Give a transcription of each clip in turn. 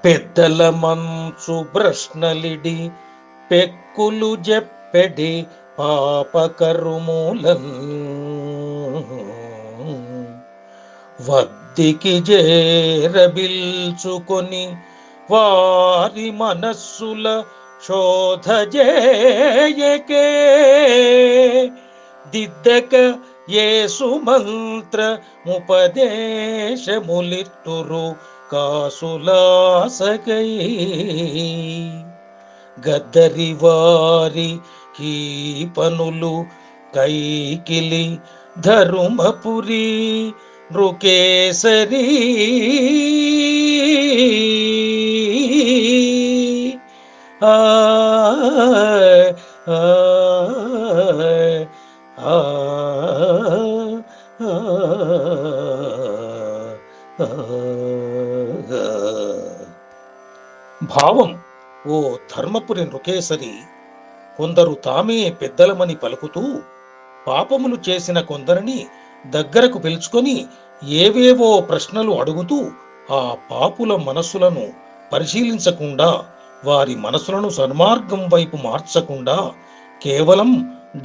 పెద్దల మంచు బ్రష్నలిడి పెక్కులు జెప్పెడి పాపకరుమూలన్ వద్దికి జేరబిల్చుకొని వారి మనస్సుల శోధజేయకే దిద్దక యేసు మంత్ర ముపదేశములిత్తురు కాసులాసకై గద్దరి వారి ఈ పనులు కైకిలి ధరుమపురి నృకేసరి ఆ ఆ ఆ భావం: ఓ ధర్మపురి నృకేసరి, కొందరు తామే పెద్దలమని పలుకుతూ పాపములు చేసిన కొందరిని దగ్గరకు పిలుచుకొని ఏవేవో ప్రశ్నలు అడుగుతూ ఆ పాపుల మనస్సులను పరిశీలించకుండా, వారి మనసులను సన్మార్గం వైపు మార్చకుండా, కేవలం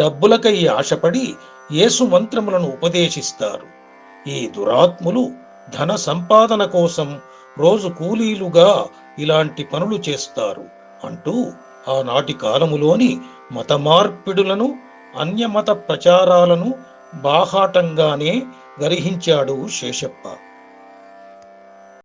డబ్బులకై ఆశపడి యేసు మంత్రములను ఉపదేశిస్తారు. ఈ దురాత్ములు ధన సంపాదన కోసం రోజు కూలీలుగా ఇలాంటి పనులు చేస్తారు అంటూ ఆనాటి కాలములోని మత మార్పిడులను, అన్యమత ప్రచారాలను బాహాటంగానే గర్హించాడు శేషప్ప.